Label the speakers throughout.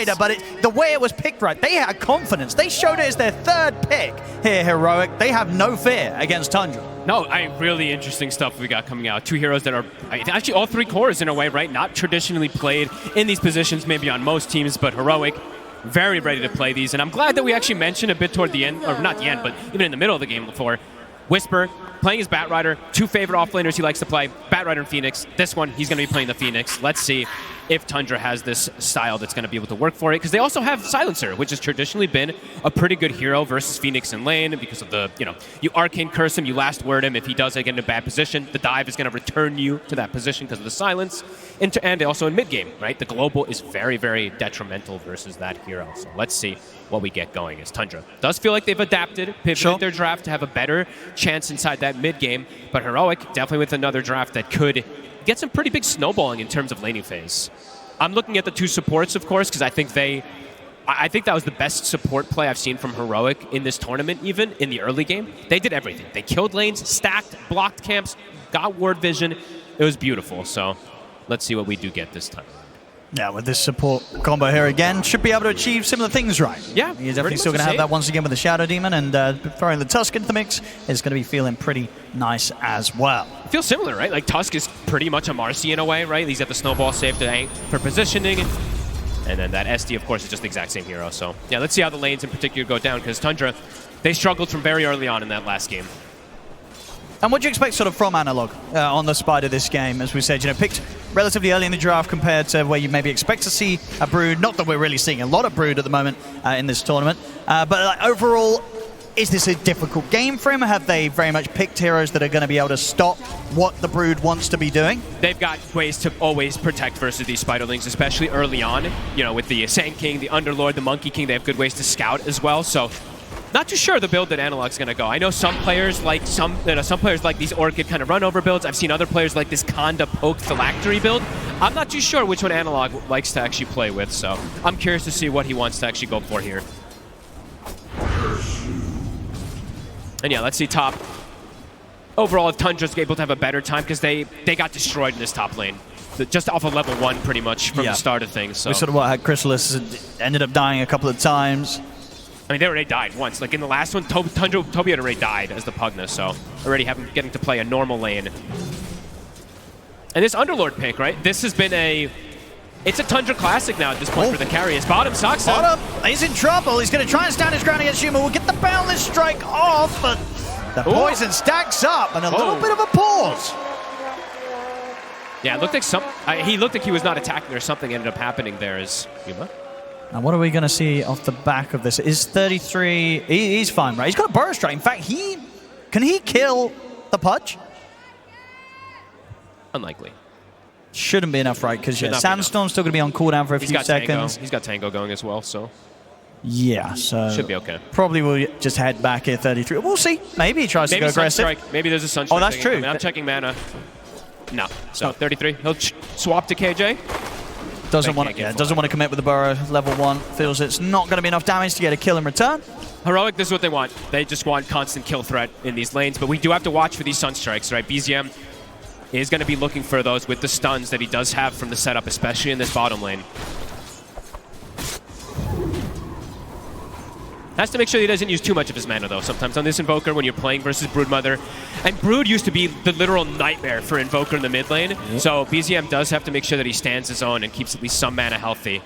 Speaker 1: But the way it was picked right, they had confidence. They showed it as their third pick here, Heroic. They have no fear against Tundra.
Speaker 2: No, really interesting stuff we got coming out. Two heroes that are actually all three cores in a way, right? Not traditionally played in these positions, maybe on most teams, but Heroic, very ready to play these. And I'm glad that we actually mentioned a bit toward the end, or not the end, but even in the middle of the game before, Whisper playing his Batrider, two favorite offlaners he likes to play, Batrider and Phoenix. This one, he's going to be playing the Phoenix. Let's see if Tundra has this style that's going to be able to work for it, because they also have Silencer, which has traditionally been a pretty good hero versus Phoenix in lane because of the, you Arcane Curse him, you last word him. If he does get in a bad position, the dive is going to return you to that position because of the silence. And also in mid-game, right? The global is very, very detrimental versus that hero. So let's see what we get going as Tundra does feel like they've adapted, pivoted their draft to have a better chance inside that mid-game, but Heroic definitely with another draft that could get some pretty big snowballing in terms of laning phase. I'm looking at the two supports, of course, because I think that was the best support play I've seen from Heroic in this tournament, even in the early game. They did everything. They killed lanes, stacked, blocked camps, got ward vision. It was beautiful. So let's see what we do get this time.
Speaker 1: Yeah, with this support combo here again, should be able to achieve similar things, right?
Speaker 2: Yeah.
Speaker 1: He's definitely still going to have that once again with the Shadow Demon, and throwing the Tusk into the mix is going to be feeling pretty nice as well.
Speaker 2: It feels similar, right? Like Tusk is pretty much a Marcy in a way, right? He's got the snowball save for positioning, and then that SD, of course, is just the exact same hero. So yeah, let's see how the lanes in particular go down, because Tundra, they struggled from very early on in that last game.
Speaker 1: And what do you expect sort of from Analog on the Spider this game? As we said, picked relatively early in the draft compared to where you maybe expect to see a Brood. Not that we're really seeing a lot of Brood at the moment in this tournament. But overall, is this a difficult game for him? Have they very much picked heroes that are going to be able to stop what the Brood wants to be doing?
Speaker 2: They've got ways to always protect versus these Spiderlings, especially early on. With the Sand King, the Underlord, the Monkey King, they have good ways to scout as well. So not too sure the build that Analog's going to go. I know some players like some players like these Orchid kind of run over builds. I've seen other players like this Conda Poke Phylactery build. I'm not too sure which one Analog likes to actually play with, so I'm curious to see what he wants to actually go for here. And yeah, let's see top. Overall, if Tundra's able to have a better time, because they got destroyed in this top lane. Just off of level 1 pretty much from the start of things. So.
Speaker 1: We sort of had Chrysalis ended up dying a couple of times.
Speaker 2: I mean, they already died once. Like in the last one, Toby had already died as the Pugna, so already getting to play a normal lane. And this Underlord pick, right? This has been it's a Tundra classic now at this point for the carry. His bottom sucks.
Speaker 1: Bottom, he's in trouble. He's going to try and stand his ground against Yuma. We'll get the Boundless Strike off, but the poison stacks up and a little bit of a pause.
Speaker 2: Yeah, it looked like he looked like he was not attacking or something ended up happening there as Yuma.
Speaker 1: And what are we going to see off the back of this? Is 33... He's fine, right? He's got a Burrow Strike. In fact, can he kill the Pudge?
Speaker 2: Unlikely.
Speaker 1: Shouldn't be enough, right? Because Sandstorm's still going to be on cooldown for a few seconds.
Speaker 2: He's got Tango going as well, so...
Speaker 1: Yeah, so...
Speaker 2: Should be okay.
Speaker 1: Probably will just head back here, 33. We'll see. Maybe he tries to go aggressive.
Speaker 2: Sunstrike. Maybe there's a Sunstrike.
Speaker 1: Oh, that's true.
Speaker 2: I'm checking mana. No. So 33. He'll swap to KJ.
Speaker 1: Doesn't want to commit with the Burrow level 1. Feels it's not going to be enough damage to get a kill in return.
Speaker 2: Heroic, this is what they want. They just want constant kill threat in these lanes, but we do have to watch for these Sunstrikes, right? BZM is going to be looking for those with the stuns that he does have from the setup, especially in this bottom lane. Has to make sure he doesn't use too much of his mana, though. Sometimes on this Invoker, when you're playing versus Broodmother, and Brood used to be the literal nightmare for Invoker in the mid lane, so BZM does have to make sure that he stands his own and keeps at least some mana healthy.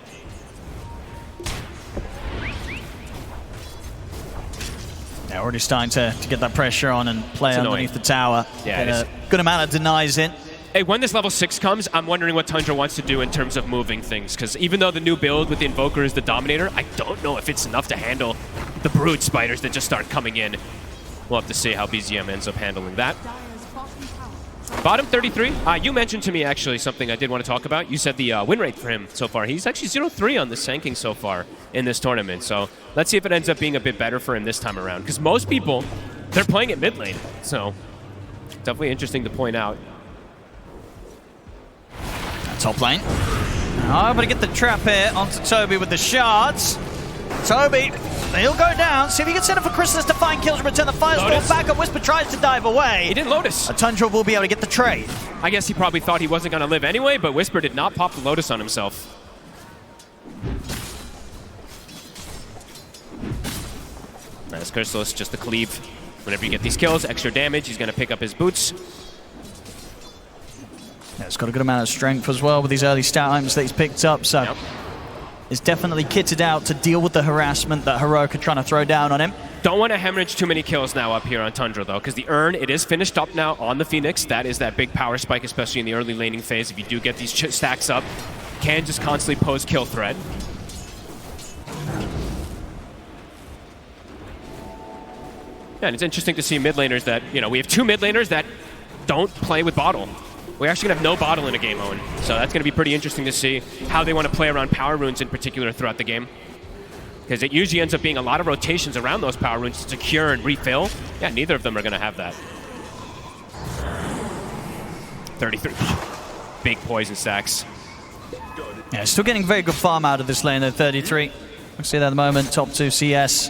Speaker 1: Yeah, already starting to get that pressure on and play underneath the tower.
Speaker 2: Yeah,
Speaker 1: a good amount of denies in.
Speaker 2: Hey, when this level 6 comes, I'm wondering what Tundra wants to do in terms of moving things, because even though the new build with the Invoker is the Dominator, I don't know if it's enough to handle the Brood Spiders that just start coming in. We'll have to see how BZM ends up handling that. Bottom 33. You mentioned to me, actually, something I did want to talk about. You said the win rate for him so far. He's actually 0-3 on the Sand King so far in this tournament, so let's see if it ends up being a bit better for him this time around, because most people, they're playing at mid lane, so definitely interesting to point out.
Speaker 1: Top lane. I'm going to get the trap here onto Toby with the shards. Toby, he'll go down. See if he can send it for Chrysalis to find kills and return the Firestorm back up. Whisper tries to dive away.
Speaker 2: He didn't Lotus.
Speaker 1: A Tundra will be able to get the trade.
Speaker 2: I guess he probably thought he wasn't going to live anyway, but Whisper did not pop the Lotus on himself. As Crystallis, just the cleave. Whenever you get these kills, extra damage, he's going to pick up his boots.
Speaker 1: Yeah, it's got a good amount of strength as well with these early stat items that he's picked up, so
Speaker 2: Yep.
Speaker 1: it's definitely kitted out to deal with the harassment that Heroic are trying to throw down on him.
Speaker 2: Don't want to hemorrhage too many kills now up here on Tundra, though, because the Urn, it is finished up now on the Phoenix. That is that big power spike, especially in the early laning phase. If you do get these stacks up, can just constantly pose kill threat. Yeah, and it's interesting to see mid laners that, we have two mid laners that don't play with bottle. We're actually going to have no bottle in a game, Owen. So that's going to be pretty interesting to see how they want to play around power runes in particular throughout the game. Because it usually ends up being a lot of rotations around those power runes to secure and refill. Yeah, neither of them are going to have that. 33. Big poison stacks.
Speaker 1: Yeah, still getting very good farm out of this lane at 33. We see that at the moment, top 2 CS.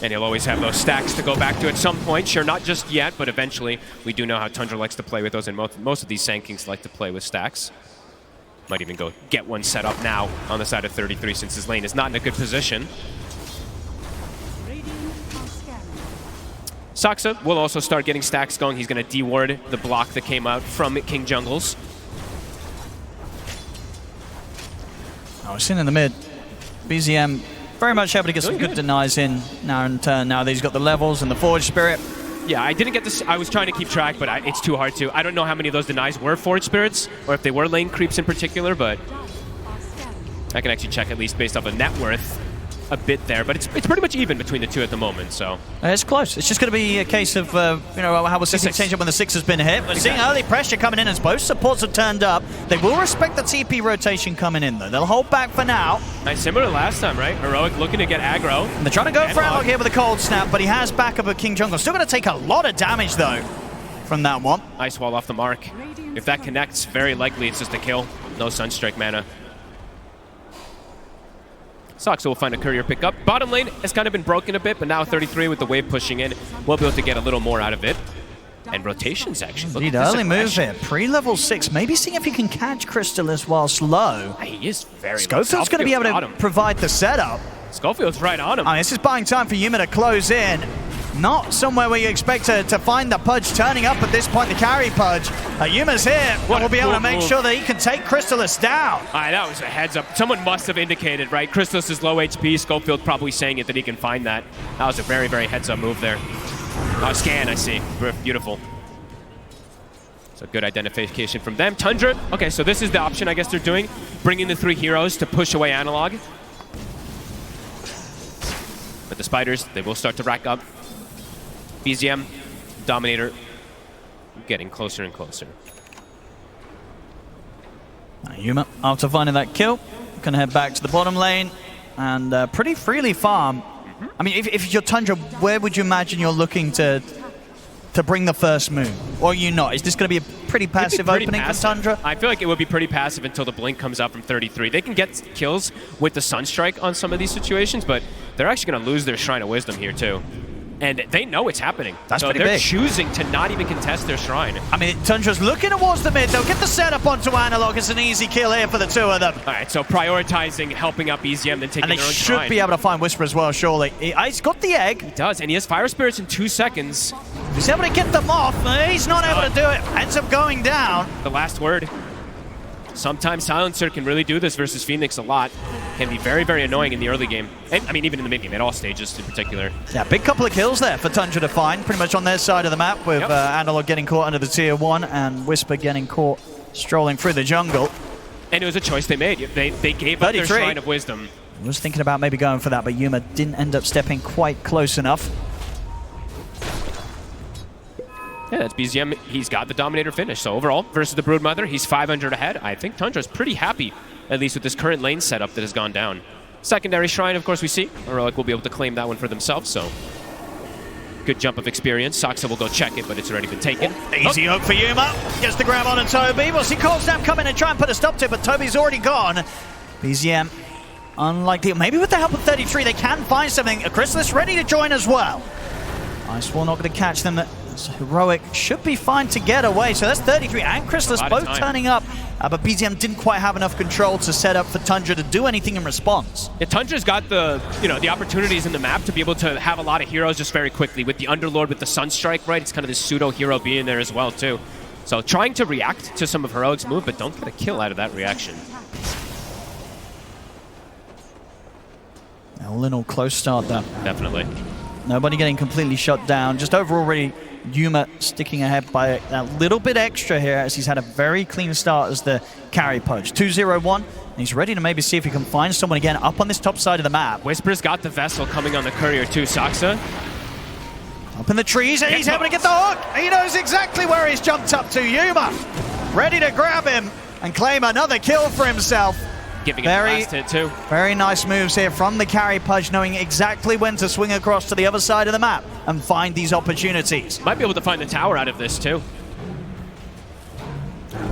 Speaker 2: And he'll always have those stacks to go back to at some point. Sure, not just yet, but eventually. We do know how Tundra likes to play with those, and most of these Sand Kings like to play with stacks. Might even go get one set up now on the side of 33 since his lane is not in a good position. Saksa will also start getting stacks going. He's going to deward the block that came out from King Jungles.
Speaker 1: Oh, it's in the mid. BZM very much able to get some good denies in now in turn. Now that he's got the levels and the Forge Spirit.
Speaker 2: Yeah, I didn't get this. I was trying to keep track, but it's too hard to. I don't know how many of those denies were Forge Spirits, or if they were lane creeps in particular, but I can actually check at least based off of net worth a bit there. But it's pretty much even between the two at the moment, so.
Speaker 1: It's close. It's just going to be a case of, how we're seeing change up when the 6 has been hit. We're seeing early pressure coming in as both supports have turned up. They will respect the TP rotation coming in, though. They'll hold back for now.
Speaker 2: Nice, similar to last time, right? Heroic looking to get aggro.
Speaker 1: And they're trying to go for Analog here with a cold snap, but he has backup of King Jungle. Still going to take a lot of damage, though, from that one.
Speaker 2: Ice Wall off the mark. If that connects, very likely it's just a kill. No Sunstrike mana. Soxa will find a courier pickup. Bottom lane has kind of been broken a bit, but now 33 with the wave pushing in, we'll be able to get a little more out of it. And rotations, actually.
Speaker 1: Indeed, early move here. Pre-level 6. Maybe seeing if he can catch Crystallis while slow.
Speaker 2: He is very low.
Speaker 1: Schofield's going to be able to provide the setup.
Speaker 2: Schofield's right on him.
Speaker 1: This is buying time for Yuma to close in. Not somewhere where you expect to find the Pudge turning up at this point, the carry Pudge. Yuma's here, and will be able to make sure that he can take Crystallis down.
Speaker 2: That was a heads up. Someone must have indicated, right? Crystallis is low HP. Schofield probably saying it that he can find that. That was a very, very heads up move there. Scan, I see. Beautiful. So good identification from them. Tundra. Okay, so this is the option I guess they're doing. Bringing the 3 heroes to push away Analog. But the Spiders, they will start to rack up. BZM, Dominator, getting closer and closer.
Speaker 1: Yuma, after finding that kill, can head back to the bottom lane and pretty freely farm. I mean, if you're Tundra, where would you imagine you're looking to bring the first move? Or are you not? Is this going to be a pretty passive opening for Tundra?
Speaker 2: I feel like it would be pretty passive until the blink comes out from 33. They can get kills with the Sunstrike on some of these situations, but they're actually going to lose their Shrine of Wisdom here too. And they know it's happening.
Speaker 1: That's pretty
Speaker 2: big. They're
Speaker 1: big.
Speaker 2: choosing to not even contest their Shrine.
Speaker 1: I mean, Tundra's looking towards the mid. They'll get the setup onto Analog. It's an easy kill here for the 2 of them.
Speaker 2: All right, so prioritizing helping up BZM than taking their own Shrine.
Speaker 1: And they should be able to find Whisper as well, surely. He's got the egg.
Speaker 2: He does, and he has Fire Spirits in 2 seconds.
Speaker 1: He's able to get them off. He's not able to do it. Ends up going down.
Speaker 2: The last word. Sometimes Silencer can really do this versus Phoenix a lot. Can be very, very annoying in the early game. And, I mean, even in the mid game, at all stages in particular.
Speaker 1: Yeah, big couple of kills there for Tundra to find, pretty much on their side of the map, with Analog getting caught under the tier 1 and Whisper getting caught strolling through the jungle.
Speaker 2: And it was a choice they made. They gave up their Shrine of Wisdom.
Speaker 1: I was thinking about maybe going for that, but Yuma didn't end up stepping quite close enough.
Speaker 2: Yeah, that's BZM. He's got the Dominator finish. So overall, versus the Broodmother, he's 500 ahead. I think Tundra's pretty happy, at least with this current lane setup that has gone down. Secondary Shrine, of course, we see. Heroic will be able to claim that one for themselves, so good jump of experience. Soxa will go check it, but it's already been taken.
Speaker 1: Easy hook for Yuma. Gets the grab on and Toby. We'll see Cold Snap come in and try and put a stop to it, but Toby's already gone. BZM, unlikely. Maybe with the help of 33, they can find something. Crystallis ready to join as well. Ice Wall not going to catch them So Heroic should be fine to get away. So that's 33 and Chrysalis both turning up. But BZM didn't quite have enough control to set up for Tundra to do anything in response.
Speaker 2: Yeah, Tundra's got the the opportunities in the map to be able to have a lot of heroes just very quickly. With the Underlord, with the Sunstrike, right? It's kind of this pseudo-hero being there as well, too. So trying to react to some of Heroic's move, but don't get a kill out of that reaction.
Speaker 1: All in all, close start though.
Speaker 2: Definitely.
Speaker 1: Nobody getting completely shut down. Just overall, really, Yuma sticking ahead by a little bit extra here as he's had a very clean start as the carry pudge. 2-0-1, and he's ready to maybe see if he can find someone again up on this top side of the map.
Speaker 2: Whisper's got the Vessel coming on the courier too. Saksa
Speaker 1: up in the trees, and he's able to get the hook. He knows exactly where he's jumped up to. Yuma ready to grab him and claim another kill for himself.
Speaker 2: Giving it the last hit too.
Speaker 1: Very nice moves here from the carry pudge, knowing exactly when to swing across to the other side of the map and find these opportunities.
Speaker 2: Might be able to find the tower out of this too.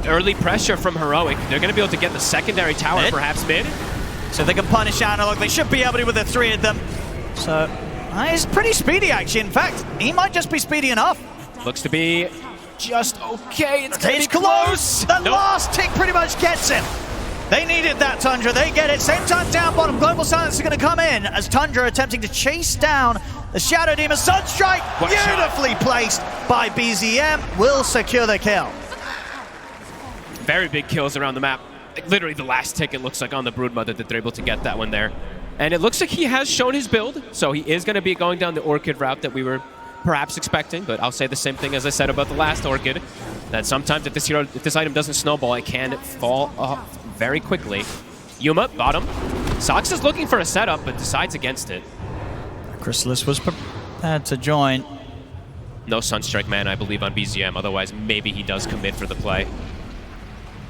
Speaker 2: Early pressure from Heroic. They're going to be able to get the secondary tower, perhaps mid.
Speaker 1: So they can punish Analog. They should be able to with the three of them. So he's pretty speedy, actually. In fact, he might just be speedy enough.
Speaker 2: Looks to be just okay.
Speaker 1: It's close. The last tick pretty much gets him. They needed that, Tundra. They get it. Same time down bottom. Global Silence is going to come in as Tundra attempting to chase down the Shadow Demon. Sunstrike, beautifully placed by BZM, will secure the kill.
Speaker 2: Very big kills around the map. Literally the last tick, it looks like, on the Broodmother that they're able to get that one there. And it looks like he has shown his build, so he is going to be going down the Orchid route that we were perhaps expecting, but I'll say the same thing as I said about the last Orchid, that sometimes if this item doesn't snowball, it can fall off very quickly. Yuma, bottom. Sox is looking for a setup, but decides against it.
Speaker 1: Chrysalis was prepared to join.
Speaker 2: No Sunstrike man, I believe, on BZM. Otherwise, maybe he does commit for the play.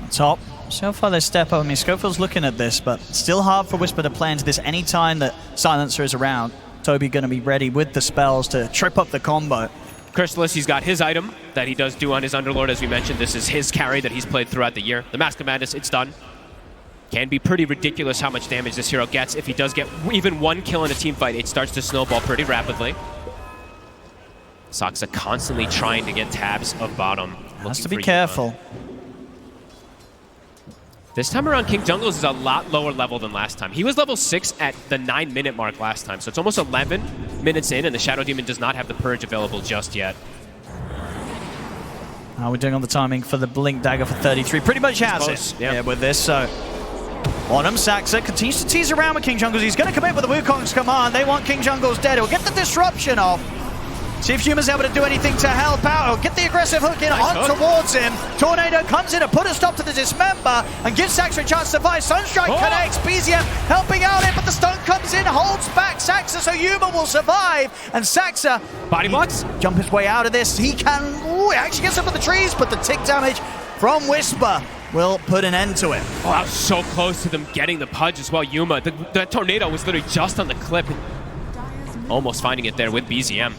Speaker 1: Top. So far they step up. I mean, Schofield's looking at this, but still hard for Whisper to play into this any time that Silencer is around. Toby going to be ready with the spells to trip up the combo.
Speaker 2: Chrysalis, he's got his item that he does do on his Underlord, as we mentioned. This is his carry that he's played throughout the year. The Mask of Madness, it's done. Can be pretty ridiculous how much damage this hero gets. If he does get even one kill in a team fight, it starts to snowball pretty rapidly. Saksa constantly trying to get tabs of bottom.
Speaker 1: Has to be careful.
Speaker 2: This time around, King Jungles is a lot lower level than last time. He was level 6 at the 9-minute mark last time, so it's almost 11 minutes in, and the Shadow Demon does not have the Purge available just yet.
Speaker 1: How are we doing on the timing for the Blink Dagger for 33? Pretty much has it. Yeah, with this, so Bottom, Saksa continues to tease around with King Jungles. He's going to commit with the Wukong's command. They want King Jungles dead. He'll get the disruption off. See if Yuma's able to do anything to help out. He'll get the aggressive hook in towards him. Tornado comes in to put a stop to the dismember and gives Saksa a chance to survive. Sunstrike connects. BZM helping out it, but the stun comes in, holds back Saksa, so Yuma will survive. And Saksa
Speaker 2: body blocks,
Speaker 1: jump his way out of this. He can actually gets up in the trees, but the tick damage from Whisper will put an end to it.
Speaker 2: Oh, I was so close to them getting the pudge as well. Yuma, the tornado was literally just on the clip. Almost finding it there with BZM.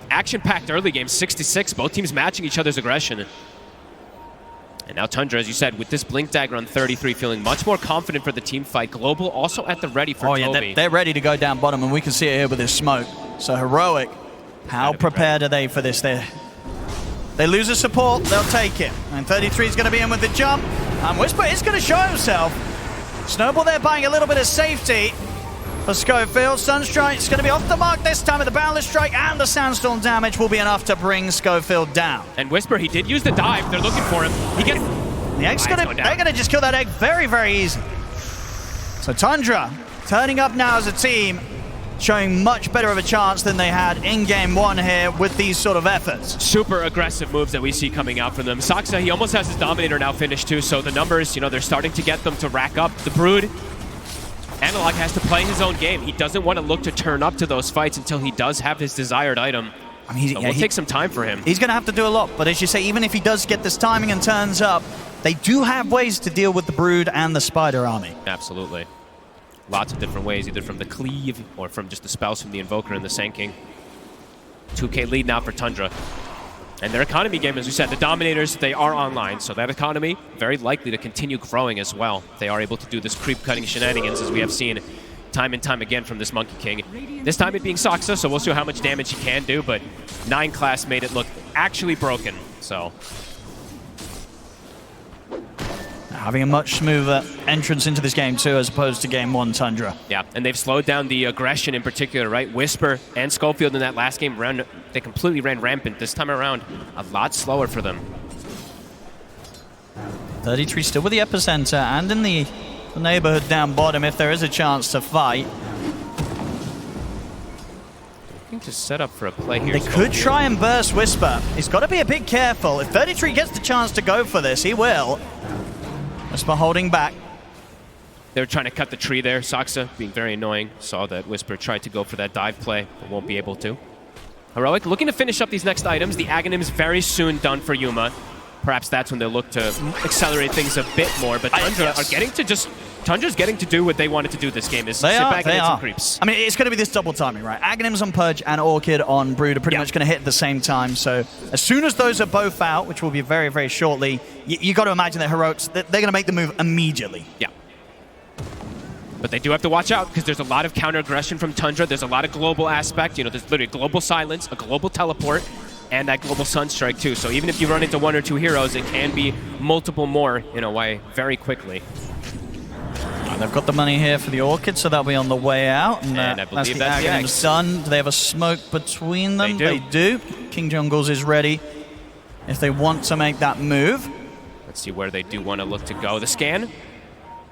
Speaker 2: Action-packed early game, 66. Both teams matching each other's aggression. And now Tundra, as you said, with this Blink Dagger on 33, feeling much more confident for the team fight. Global also at the ready for Toby.
Speaker 1: Yeah, they're ready to go down bottom, and we can see it here with this smoke. So Heroic, how prepared are they for this? They lose a support, they'll take it. And 33 is going to be in with the jump. And Whisper is going to show himself. Snowball there buying a little bit of safety for Schofield. Sunstrike is going to be off the mark this time with the Boundless Strike, and the Sandstorm damage will be enough to bring Schofield down.
Speaker 2: And Whisper, he did use the dive. They're looking for him. He gets...
Speaker 1: The egg's they're going to just kill that egg very, very easy. So Tundra turning up now as a team, showing much better of a chance than they had in game one here with these sort of efforts.
Speaker 2: Super aggressive moves that we see coming out from them. Saksa, he almost has his Dominator now finished too, so the numbers, they're starting to get them to rack up. The Brood, Analog has to play his own game. He doesn't want to look to turn up to those fights until he does have his desired item. I mean, so we'll take some time for him.
Speaker 1: He's going to have to do a lot, but as you say, even if he does get this timing and turns up, they do have ways to deal with the Brood and the Spider Army.
Speaker 2: Absolutely. Lots of different ways, either from the cleave or from just the spells from the Invoker and the Sand King. 2K lead now for Tundra. And their economy game, as we said, the Dominators, they are online, so that economy very likely to continue growing as well. They are able to do this creep-cutting shenanigans, as we have seen time and time again from this Monkey King. This time it being Saksa, so we'll see how much damage he can do, but 9 class made it look actually broken. So
Speaker 1: having a much smoother entrance into this game too, as opposed to game 1 Tundra.
Speaker 2: yeah, and they've slowed down the aggression in particular, right? Whisper and Schofield in that last game, they completely ran rampant. This time around, a lot slower for them.
Speaker 1: 33 still with the epicenter and in the neighborhood down bottom if there is a chance to fight.
Speaker 2: Looking to set up for a play here.
Speaker 1: They could try and burst Whisper. He's got to be a bit careful. If 33 gets the chance to go for this, he will. Whisper holding back.
Speaker 2: They were trying to cut the tree there. Saksa being very annoying. Saw that Whisper tried to go for that dive play, but won't be able to. Heroic looking to finish up these next items. The Aghanim's very soon done for Yuma. Perhaps that's when they'll look to accelerate things a bit more. But Tundra are getting to just... Tundra's getting to do what they wanted to do this game, is sit back and hit some creeps.
Speaker 1: I mean, it's going to be this double timing, right? Aghanims on Purge and Orchid on Brood are pretty much going to hit at the same time. So as soon as those are both out, which will be very, very shortly, you got to imagine that Heroics, they're going to make the move immediately.
Speaker 2: Yeah. But they do have to watch out, because there's a lot of counter-aggression from Tundra. There's a lot of global aspect. You know, there's literally global silence, a global teleport, and that global Sunstrike too. So even if you run into 1 or 2 heroes, it can be multiple more in a way very quickly.
Speaker 1: They've got the money here for the Orchid, so that'll be on the way out. And
Speaker 2: I believe that's the
Speaker 1: Aghanim's done. Do they have a smoke between them? They do. King Jungles is ready if they want to make that move.
Speaker 2: Let's see where they do want to look to go. The scan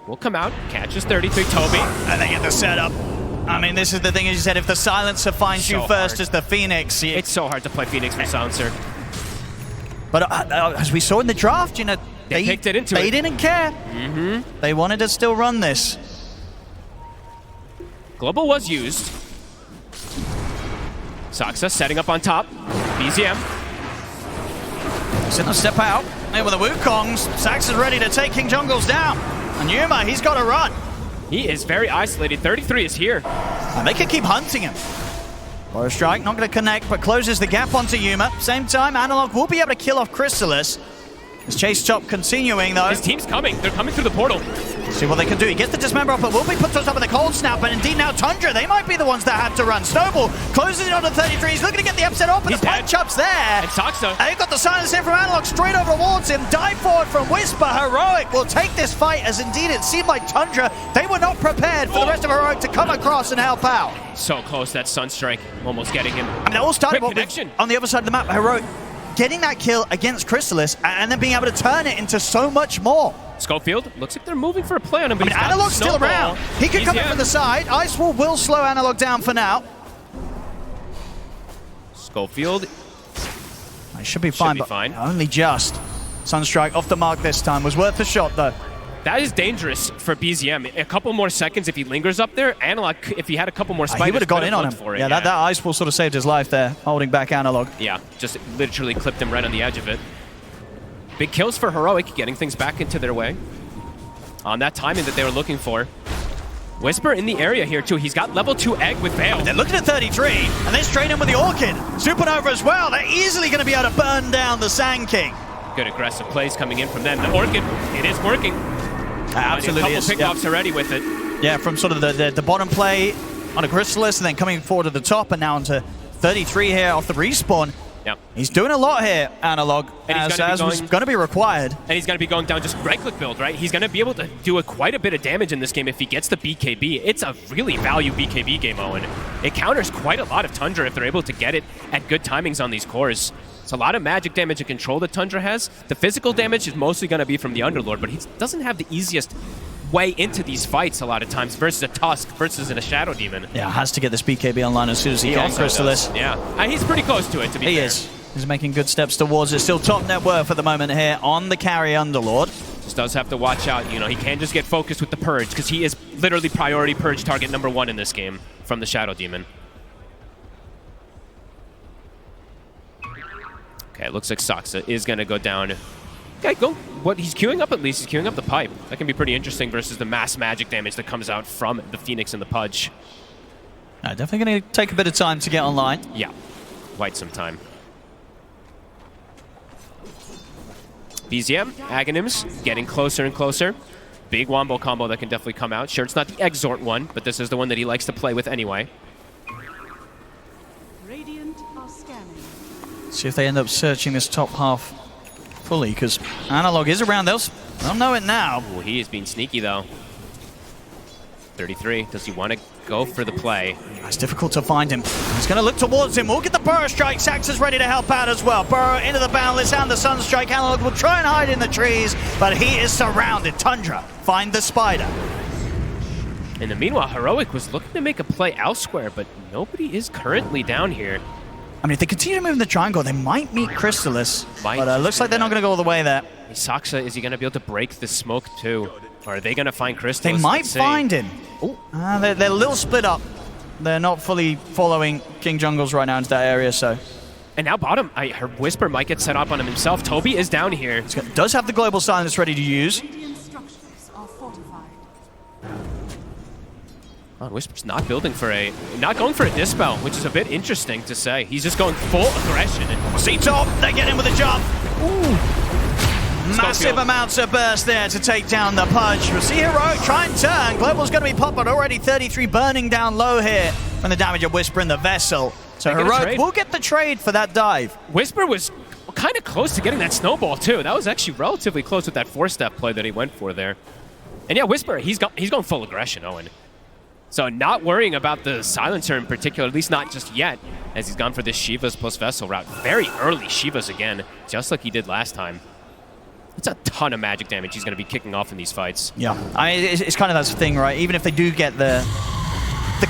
Speaker 2: will come out, catches 33 Toby.
Speaker 1: And they get the setup. I mean, this is the thing, as you said, if the Silencer finds you first as the Phoenix.
Speaker 2: It's so hard to play Phoenix from Silencer.
Speaker 1: But as we saw in the draft, you know,
Speaker 2: they picked it into
Speaker 1: They
Speaker 2: it.
Speaker 1: didn't care. They wanted to still run this.
Speaker 2: Global was used. Saksa setting up on top. BZM.
Speaker 1: Sitting a step out. And with the Wukongs, Sax is ready to take King Jungles down. And Yuma, he's got to run.
Speaker 2: He is very isolated. 33 is here.
Speaker 1: And they can keep hunting him. Or a strike, not going to connect, but closes the gap onto Yuma. Same time, Analog will be able to kill off Chrysalis. His chase chop continuing, though.
Speaker 2: His team's coming. They're coming through the portal.
Speaker 1: See what they can do. He gets the dismember off, but will be put on top of the cold snap. And indeed now Tundra, they might be the ones that have to run. Snowball closes it onto 33. He's looking to get the upset off, but the punch up's there.
Speaker 2: And Saksa.
Speaker 1: They've got the silence in from Analog straight over towards him. Dive forward from Whisper. Heroic will take this fight, as indeed it seemed like Tundra, they were not prepared for the rest of Heroic to come across and help out.
Speaker 2: So close, that Sunstrike almost getting him.
Speaker 1: I mean, it all started
Speaker 2: connection
Speaker 1: on the other side of the map. Heroic getting that kill against Chrysalis and then being able to turn it into so much more.
Speaker 2: Schofield, looks like they're moving for a play on him. But
Speaker 1: I mean, Analog's still around. He could come in from the side. Ice Wall will slow Analog down for now.
Speaker 2: Schofield.
Speaker 1: He should be fine, but only just. Sunstrike off the mark this time. Was worth a shot, though.
Speaker 2: That is dangerous for BZM. A couple more seconds if he lingers up there. Analog, if he had a couple more spiders,
Speaker 1: he would have gone in on him.
Speaker 2: For it.
Speaker 1: Yeah, that Ice Wall sort of saved his life there, holding back Analog.
Speaker 2: Yeah, just literally clipped him right on the edge of it. Big kills for Heroic, getting things back into their way. On that timing that they were looking for. Whisper in the area here, too. He's got level 2 egg with Veil.
Speaker 1: They're looking at 33, and they're straight in with the Orchid. Supernova as well. They're easily going to be able to burn down the Sand King.
Speaker 2: Good aggressive plays coming in from them. The Orchid, it is working.
Speaker 1: Absolutely.
Speaker 2: A couple pickoffs already with it.
Speaker 1: Yeah, from sort of the bottom play on a Chrysalis and then coming forward to the top and now onto 33 here off the respawn.
Speaker 2: Yeah.
Speaker 1: He's doing a lot here, Analog, as was going to be required.
Speaker 2: And he's going to be going down just right-click build, right? He's going to be able to do quite a bit of damage in this game if he gets the BKB. It's a really value BKB game, Owen. It counters quite a lot of Tundra if they're able to get it at good timings on these cores. It's a lot of magic damage and control that Tundra has. The physical damage is mostly going to be from the Underlord, but he doesn't have the easiest way into these fights a lot of times versus a Tusk versus a Shadow Demon.
Speaker 1: Yeah, has to get this BKB online as soon as he can, Chrysalis.
Speaker 2: Yeah, and he's pretty close to it, to be fair.
Speaker 1: He is. He's making good steps towards it. Still top net worth at the moment here on the carry Underlord.
Speaker 2: Just does have to watch out. You know, he can't just get focused with the Purge because he is literally priority Purge target #1 in this game from the Shadow Demon. Okay, it looks like Saksa is going to go down. Okay, go. What he's queuing up at least. He's queuing up the pipe. That can be pretty interesting versus the mass magic damage that comes out from the Phoenix and the Pudge.
Speaker 1: Definitely going to take a bit of time to get online.
Speaker 2: Yeah, quite some time. BZM, Aghanims, getting closer and closer. Big Wombo combo that can definitely come out. Sure, it's not the Exort one, but this is the one that he likes to play with anyway.
Speaker 3: Radiant are scanning.
Speaker 1: See if they end up searching this top half fully, because Analog is around. They'll know it now.
Speaker 2: Ooh, he is being sneaky, though. 33. Does he want to go for the play?
Speaker 1: It's difficult to find him. He's going to look towards him. We'll get the Burrow Strike. Sax is ready to help out as well. Burrow into the boundless and the Sunstrike. Analog will try and hide in the trees, but he is surrounded. Tundra find the Spider.
Speaker 2: In the meanwhile, Heroic was looking to make a play elsewhere, but nobody is currently down here.
Speaker 1: I mean, if they continue to move in the triangle, they might meet Crystallis, but looks like they're not going to go all the way there.
Speaker 2: Saksa, is he going to be able to break the smoke too? Or are they going to find Crystallis?
Speaker 1: They might find him. They're a little split up. They're not fully following King Jungles right now into that area, so...
Speaker 2: And now bottom, her Whisper might get set up on him himself. Toby is down here.
Speaker 1: Does have the Global Silence ready to use.
Speaker 2: Whisper's not going for a Dispel, which is a bit interesting to say. He's just going full aggression.
Speaker 1: C-Top, they get in with a jump. Massive amounts of burst there to take down the Pudge. We'll see Heroic try and turn. Global's going to be popped, but already 33 burning down low here from the damage of Whisper in the vessel. So Heroic will get the trade for that dive.
Speaker 2: Whisper was kind of close to getting that snowball too. That was actually relatively close with that 4-step play that he went for there. And yeah, Whisper, he's going full aggression, Owen. So not worrying about the Silencer in particular, at least not just yet, as he's gone for this Shivas plus Vessel route. Very early Shivas again, just like he did last time. It's a ton of magic damage he's going to be kicking off in these fights.
Speaker 1: Yeah, I mean, it's kind of that thing, right? Even if they do get the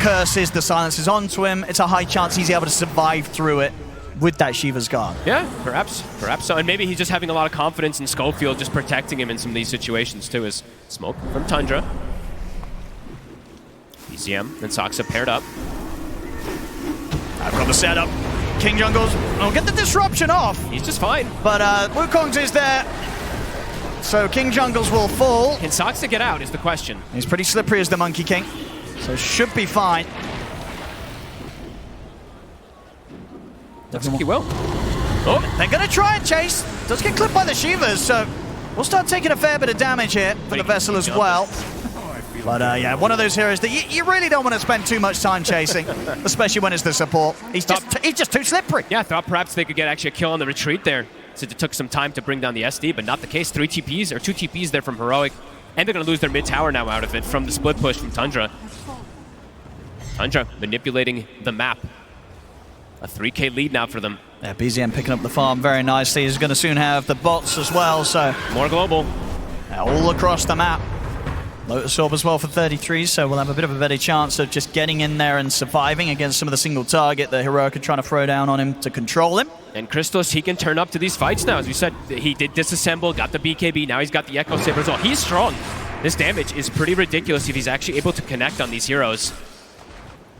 Speaker 1: curses, the silences onto him, it's a high chance he's able to survive through it with that Shiva's Guard.
Speaker 2: Yeah, perhaps so. And maybe he's just having a lot of confidence in Schofield just protecting him in some of these situations too, as smoke from Tundra. BCM and Saksa paired up.
Speaker 1: I've got the setup. King Jungles will get the disruption off.
Speaker 2: He's just fine.
Speaker 1: But Wukong's is there. So King Jungles will fall.
Speaker 2: Can Saksa get out is the question.
Speaker 1: He's pretty slippery as the Monkey King. So should be fine.
Speaker 2: Looks like he will.
Speaker 1: Oh, they're going to try and chase. Does get clipped by the Shivas, so we'll start taking a fair bit of damage here for the Vessel as well. But yeah, one of those heroes that you really don't want to spend too much time chasing, especially when it's the support. He's just too slippery.
Speaker 2: Yeah, I thought perhaps they could get actually a kill on the retreat there, since it took some time to bring down the SD, but not the case. 2 TPs there from Heroic, and they're going to lose their mid tower now out of it from the split push from Tundra. Tundra manipulating the map. A 3K lead now for them.
Speaker 1: Yeah, BZM picking up the farm very nicely. He's going to soon have the bots as well, so...
Speaker 2: More global.
Speaker 1: All across the map. Lotus Orb as well for 33, so we'll have a bit of a better chance of just getting in there and surviving against some of the single target that Heroic are trying to throw down on him to control him.
Speaker 2: And Crystallis, he can turn up to these fights now. As we said, he did disassemble, got the BKB, now he's got the Echo Saber as well. He's strong. This damage is pretty ridiculous if he's actually able to connect on these heroes.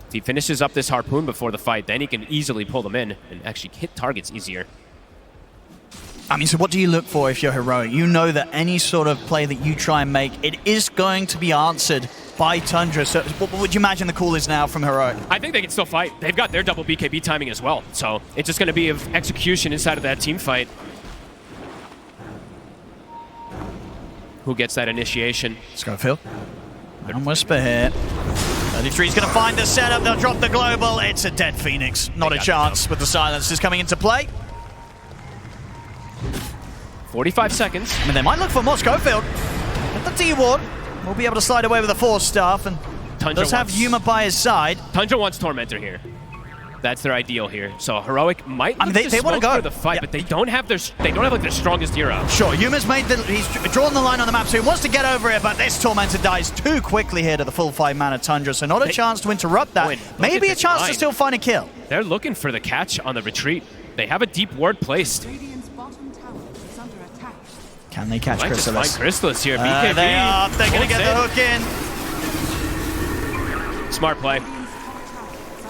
Speaker 2: If he finishes up this Harpoon before the fight, then he can easily pull them in and actually hit targets easier.
Speaker 1: I mean, so what do you look for if you're Heroic? You know that any sort of play that you try and make, it is going to be answered by Tundra. So what would you imagine the call is now from Heroic?
Speaker 2: I think they can still fight. They've got their double BKB timing as well. So it's just going to be of execution inside of that team fight. Who gets that initiation?
Speaker 1: Schofield. And Whisper here. 33 is going to find the setup. They'll drop the global. It's a dead Phoenix. Not a chance with the silences coming into play.
Speaker 2: 45 seconds.
Speaker 1: I mean, they might look for more Schofield. With the T-Ward, we'll be able to slide away with the Force Staff, and does have Yuma by his side.
Speaker 2: Tundra wants Tormentor here. That's their ideal here. So Heroic might
Speaker 1: look
Speaker 2: they want to go for the fight, but they don't have their like their strongest hero.
Speaker 1: Sure, Yuma's he's drawn the line on the map, so he wants to get over it, but this Tormentor dies too quickly here to the full 5 mana Tundra, so not a chance to interrupt that. Maybe a chance to still find a kill.
Speaker 2: They're looking for the catch on the retreat. They have a deep ward placed.
Speaker 1: Can they catch Crystallis?
Speaker 2: Find Crystallis here. BKB.
Speaker 1: They are. They're going to get the hook in.
Speaker 2: Smart play.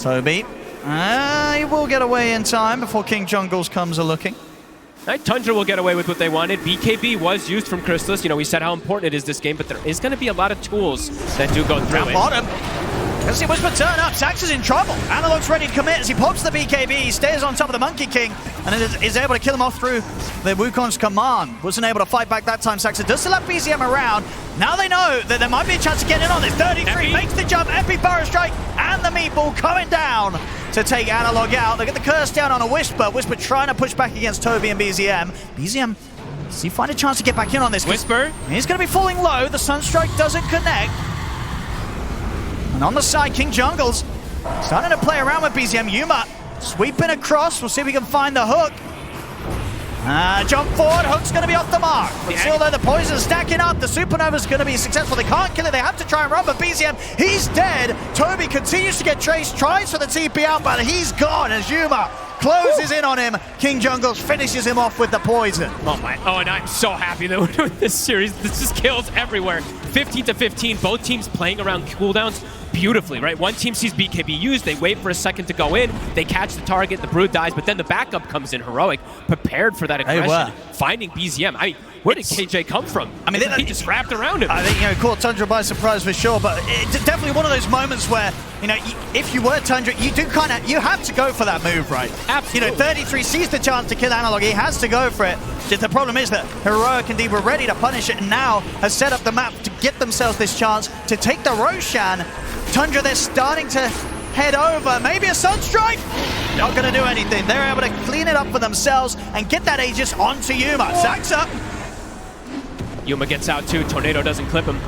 Speaker 1: Toby. He will get away in time before King Jungles comes a-looking.
Speaker 2: Tundra will get away with what they wanted. BKB was used from Crystallis. You know, we said how important it is this game, but there is going to be a lot of tools that do go through it.
Speaker 1: Bottom. Let's see Whisper turn up. Sax is in trouble. Analog's ready to commit as he pops the BKB. He stays on top of the Monkey King and is able to kill him off through the Wukong's command. Wasn't able to fight back that time. Sax does still have BZM around. Now they know that there might be a chance to get in on this. 33 makes the jump. Epic Burrow Strike and the Meatball coming down to take Analog out. They get the curse down on a Whisper. Whisper trying to push back against Toby and BZM. BZM, does he find a chance to get back in on this?
Speaker 2: Whisper.
Speaker 1: He's going to be falling low. The Sunstrike doesn't connect. And on the side, King Jungle's starting to play around with BZM. Yuma sweeping across. We'll see if we can find the hook. Jump forward, hook's going to be off the mark. But still though, the poison's stacking up. The Supernova's going to be successful. They can't kill it. They have to try and run, but BZM, he's dead. Toby continues to get chased, tries for the TP out, but he's gone as Yuma closes in on him. King Jungles finishes him off with the poison.
Speaker 2: Oh my, and I'm so happy that we're doing this series. This just kills everywhere. 15 to 15, both teams playing around cooldowns beautifully, right? One team sees BKB used, they wait for a second to go in, they catch the target, the Brood dies, but then the backup comes in. Heroic, prepared for that aggression, finding BZM. I mean, where did KJ come from? I mean, he just wrapped around him.
Speaker 1: I think, caught Tundra by surprise for sure, but it's definitely one of those moments where, if you were Tundra, you have to go for that move, right?
Speaker 2: Absolutely.
Speaker 1: 33 sees the chance to kill Analog, he has to go for it. Just the problem is that Heroic indeed were ready to punish it and now has set up the map to get themselves this chance to take the Roshan. Tundra, they're starting to head over. Maybe a Sunstrike? Not going to do anything. They're able to clean it up for themselves and get that Aegis onto Yuma. Saxa.
Speaker 2: Yuma gets out too. Tornado doesn't clip him.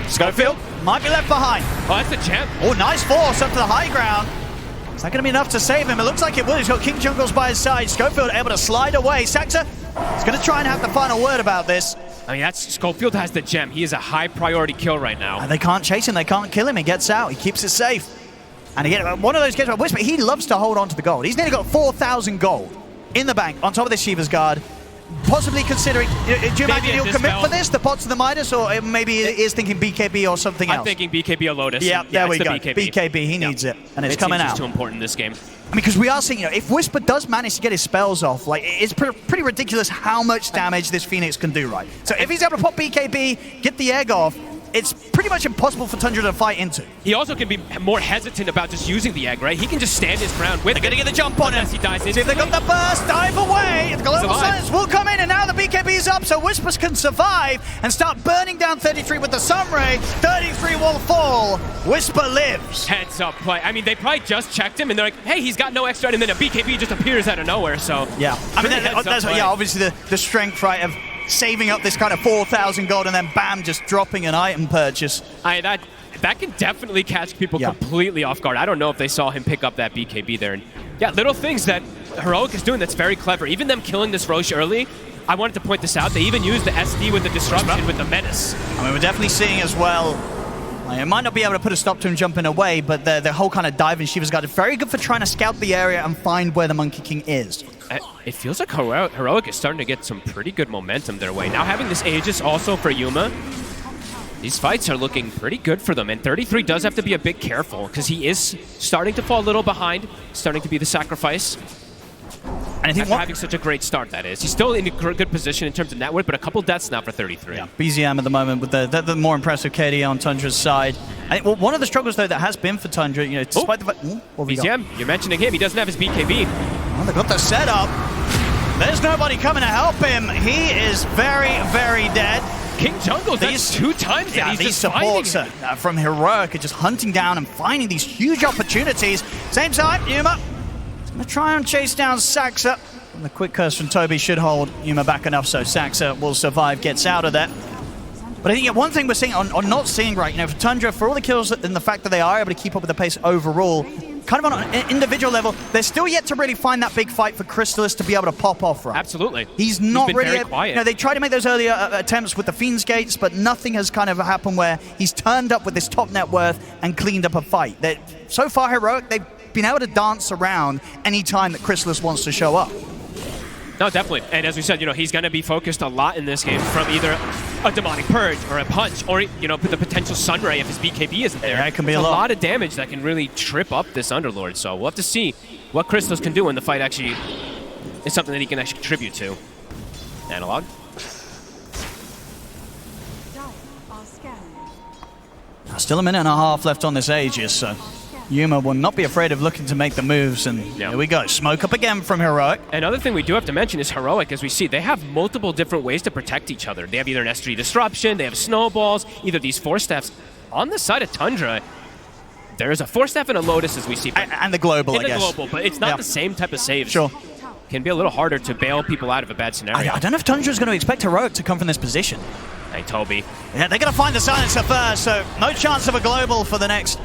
Speaker 1: Schofield might be left behind.
Speaker 2: Oh, that's the champ.
Speaker 1: Oh, nice force up to the high ground. Is that going to be enough to save him? It looks like it will. He's got King Jungles by his side. Schofield able to slide away. Saxa is going to try and have the final word about this.
Speaker 2: I mean, Schofield has the gem. He is a high priority kill right now.
Speaker 1: They can't chase him. They can't kill him. He gets out. He keeps it safe. And again, one of those games where Whisper, he loves to hold on to the gold. He's nearly got 4,000 gold in the bank on top of this Shiva's Guard. Possibly considering, do you imagine he'll commit for this, the pots of the Midas, or maybe he is thinking BKB or something else?
Speaker 2: I'm thinking BKB or Lotus.
Speaker 1: Yeah, there we go.
Speaker 2: BKB.
Speaker 1: BKB, he needs it, and it's coming out.
Speaker 2: It's too important in this game.
Speaker 1: I mean, because we are seeing, if Whisper does manage to get his spells off, like, it's pretty ridiculous how much damage this Phoenix can do, right? So if he's able to pop BKB, get the egg off, it's pretty much impossible for Tundra to fight into.
Speaker 2: He also can be more hesitant about just using the egg, right? He can just stand his ground with it.
Speaker 1: They're going to get the jump on him.
Speaker 2: He dies
Speaker 1: See if they got the burst, dive away. The Global Silence will come in, and now the BKB's up, so Whispers can survive and start burning down 33 with the Sunray. 33 will fall. Whisper lives.
Speaker 2: Heads up play. I mean, they probably just checked him, and they're like, hey, he's got no extra, and then a BKB just appears out of nowhere, so...
Speaker 1: Yeah, I mean, that's obviously the strength, right, of saving up this kind of 4,000 gold and then bam, just dropping an item purchase.
Speaker 2: That can definitely catch people completely off guard. I don't know if they saw him pick up that BKB there. And yeah, little things that Heroic is doing that's very clever. Even them killing this Roche early, I wanted to point this out. They even used the SD with the disruption with the menace.
Speaker 1: I mean, we're definitely seeing as well, it might not be able to put a stop to him jumping away, but the whole kind of dive in Shiva's Guard is very good for trying to scout the area and find where the Monkey King is.
Speaker 2: It feels like Heroic is starting to get some pretty good momentum their way. Now having this Aegis also for Yuma, these fights are looking pretty good for them. And 33 does have to be a bit careful because he is starting to fall a little behind, starting to be the sacrifice. And I think having such a great start, that is. He's still in a good position in terms of net worth, but a couple deaths now for 33.
Speaker 1: Yeah, BZM at the moment with the more impressive KD on Tundra's side. I think, one of the struggles, though, that has been for Tundra, despite the fact...
Speaker 2: BZM, you're mentioning him. He doesn't have his BKB.
Speaker 1: Well, they got the setup. There's nobody coming to help him. He is very, very dead.
Speaker 2: King Jungle, that's 2 times that.
Speaker 1: These supports from Heroic are just hunting down and finding these huge opportunities. Same time, Yuma going to try and chase down Saxa. And the quick curse from Toby should hold Yuma back enough so Saxa will survive, gets out of there. But I think one thing we're seeing, or not seeing right, for Tundra, for all the kills and the fact that they are able to keep up with the pace overall, kind of on an individual level, they're still yet to really find that big fight for Crystallis to be able to pop off, right?
Speaker 2: Absolutely.
Speaker 1: He's not
Speaker 2: been
Speaker 1: really
Speaker 2: very quiet.
Speaker 1: They tried to make those earlier attempts with the Fiend's Gates, but nothing has kind of happened where he's turned up with this top net worth and cleaned up a fight. So far, Heroic, they've been able to dance around any time that Crystallis wants to show up.
Speaker 2: No, definitely. And as we said, he's going to be focused a lot in this game from either a Demonic Purge or a Punch or, the potential Sunray if his BKB isn't there.
Speaker 1: Yeah, it can be
Speaker 2: a lot of damage that can really trip up this Underlord. So we'll have to see what Crystallis can do when the fight actually is something that he can actually contribute to. Analog.
Speaker 1: Still a minute and a half left on this Aegis, so Yuma will not be afraid of looking to make the moves, and here we go. Smoke up again from Heroic.
Speaker 2: Another thing we do have to mention is Heroic, as we see, they have multiple different ways to protect each other. They have either an S3 Disruption, they have Snowballs, either these Force Staffs. On the side of Tundra, There's a Force Staff and a Lotus as we see.
Speaker 1: And the global, I guess.
Speaker 2: The global, but it's not the same type of saves.
Speaker 1: Sure.
Speaker 2: Can be a little harder to bail people out of a bad scenario.
Speaker 1: I don't know if Tundra's going to expect Heroic to come from this position.
Speaker 2: Hey, Toby.
Speaker 1: Yeah, they're going to find the silencer first, so no chance of a global for the next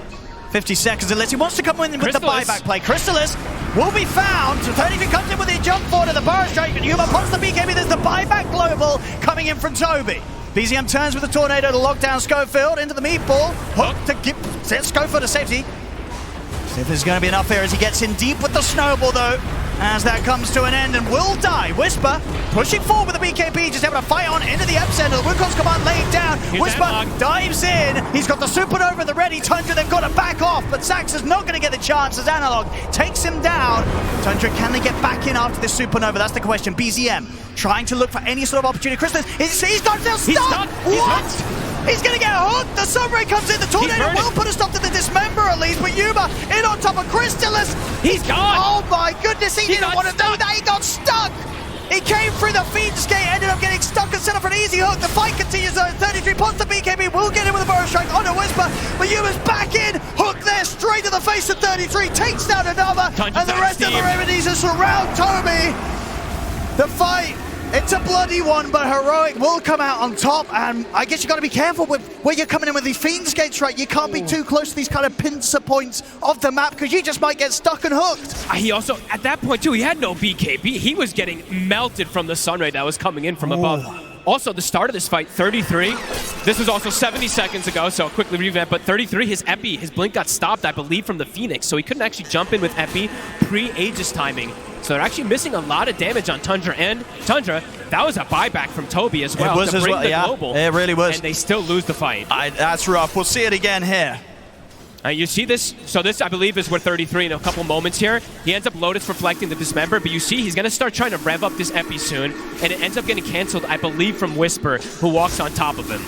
Speaker 1: 50 seconds unless he wants to come in with the buyback play. Crystallis will be found. So 33 comes in with a jump forward to the Burrow Strike, but Yuma pops the BKB. There's the buyback global coming in from Toby. BZM turns with the Tornado to lock down Schofield into the meatball. Hook to set Schofield to safety. See if there's going to be enough here as he gets in deep with the snowball, though, as that comes to an end and will die. Whisper pushing forward with the BKB, just able to fight on into the epicenter. The Wukong's command laid down. Whisper dives in. He's got the Supernova at the ready. Tundra then got to back off, but Sax is not going to get the chance as Analog takes him down. Tundra, can they get back in after this Supernova? That's the question. BZM trying to look for any sort of opportunity. Crystallis, he's not still stuck. What? He's going to get hooked. The Sunray comes in. The Tornado will put a stop to the Dismember at least, but Yuma in on top of Crystallis.
Speaker 2: He's gone.
Speaker 1: Oh my goodness, he didn't want to do that. He got stuck. He came through the Fiend's Gate, ended up getting stuck and set up for an easy hook. The fight continues though. 33 pops the BKB, will get in with a Burrow Strike on a Whisper, but Yuma's back in. Hook there, straight to the face of 33, takes down another, and the rest of the remedies are surround Toby. The fight, it's a bloody one, but Heroic will come out on top, and I guess you got to be careful with where you're coming in with these Fiend's Gates, right? You can't be too close to these kind of pincer points of the map because you just might get stuck and hooked.
Speaker 2: He also, at that point too, he had no BKB. He was getting melted from the sunray that was coming in from above. Also, the start of this fight, 33. This was also 70 seconds ago, so quickly revamp, but 33, his Epi, his blink got stopped, I believe, from the Phoenix, so he couldn't actually jump in with Epi pre-Aegis timing. So they're actually missing a lot of damage on Tundra, and Tundra, that was a buyback from Toby as well.
Speaker 1: It was
Speaker 2: to bring the global,
Speaker 1: it really was.
Speaker 2: And they still lose the fight.
Speaker 1: That's rough. We'll see it again here.
Speaker 2: You see this? So this, I believe, is where 33 in a couple moments here. He ends up Lotus reflecting the Dismember, but you see he's going to start trying to rev up this Epi soon, and it ends up getting canceled, I believe, from Whisper, who walks on top of him.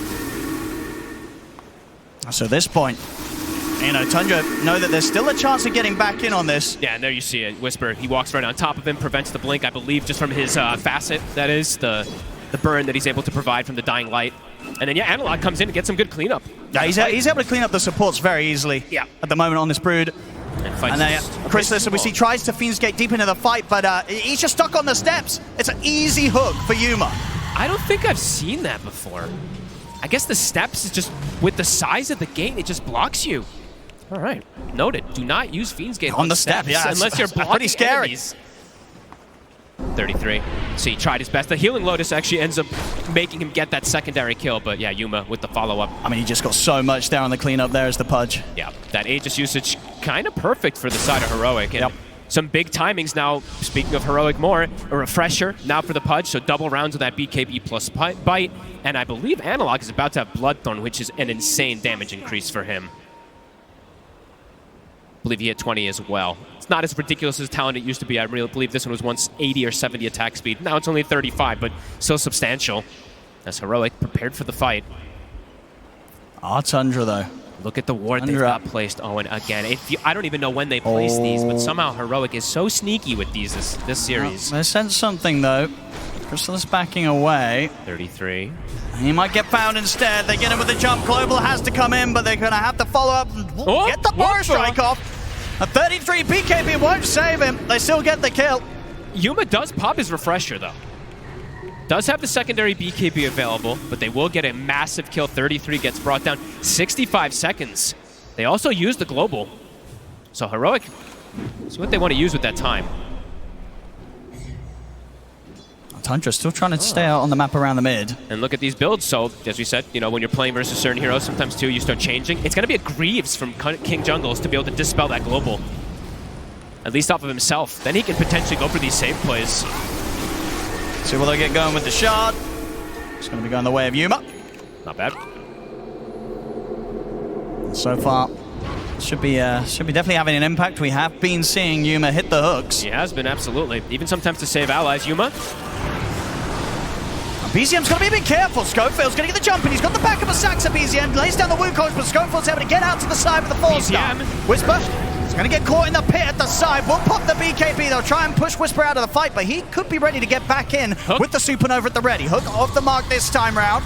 Speaker 1: So at this point, you know, Tundra know that there's still a chance of getting back in on this.
Speaker 2: Yeah, and there you see it. Whisper, he walks right on top of him, prevents the blink, I believe, just from his facet, that is, the burn that he's able to provide from the Dying Light. And then, yeah, Analog comes in and gets some good cleanup.
Speaker 1: Yeah, he's able to clean up the supports very easily at the moment on this Brood. And then Crystallis, so we see, tries to Fiend's Gate deep into the fight, but he's just stuck on the steps. It's an easy hook for Yuma.
Speaker 2: I don't think I've seen that before. I guess the steps is just, with the size of the gate, it just blocks you. All right, noted. Do not use Fiend's Gate on the steps, unless you're blocking
Speaker 1: pretty scary.
Speaker 2: Enemies. 33. So he tried his best. The Healing Lotus actually ends up making him get that secondary kill, but yeah, Yuma with the follow-up.
Speaker 1: I mean, he just got so much there on the cleanup there as the Pudge.
Speaker 2: Yeah, that Aegis usage kind of perfect for the side of Heroic. And some big timings now, speaking of Heroic more, a refresher now for the Pudge, so double rounds of that BKB plus bite, and I believe Analog is about to have Bloodthorn, which is an insane damage increase for him. I believe he hit 20 as well. It's not as ridiculous as talent it used to be. I really believe this one was once 80 or 70 attack speed. Now it's only 35, but still substantial. As Heroic prepared for the fight.
Speaker 1: Tundra, though.
Speaker 2: Look at the ward they've got placed. Oh, and again, I don't even know when they place these, but somehow Heroic is so sneaky with these this series.
Speaker 1: They sense something, though. Crystallis backing away.
Speaker 2: 33.
Speaker 1: He might get found instead. They get him with a jump. Global has to come in, but they're going to have to follow up and get the Burrow Strike off. A 33 BKB won't save him. They still get the kill.
Speaker 2: Yuma does pop his refresher, though. Does have the secondary BKB available, but they will get a massive kill. 33 gets brought down. 65 seconds. They also use the global. So Heroic, see what they want to use with that time.
Speaker 1: Tundra still trying to stay out on the map around the mid.
Speaker 2: And look at these builds. So, as we said, you know, when you're playing versus certain heroes, sometimes too, you start changing. It's going to be a Greaves from King Jungles to be able to dispel that global. At least off of himself. Then he can potentially go for these save plays.
Speaker 1: See will they get going with the shard. It's going to be going the way of Yuma.
Speaker 2: Not bad.
Speaker 1: So far, should be definitely having an impact. We have been seeing Yuma hit the hooks.
Speaker 2: He has been, absolutely. Even sometimes to save allies. Yuma.
Speaker 1: BZM's got to be a bit careful. Schofield's going to get the jump, and he's got the back of a Sax at BZM. Lays down the Wukong, but Schofield's able to get out to the side with the 4-star. Whisper is going to get caught in the pit at the side. We'll pop the BKB. They'll try and push Whisper out of the fight, but he could be ready to get back in with the Supernova at the ready. Hook off the mark this time round.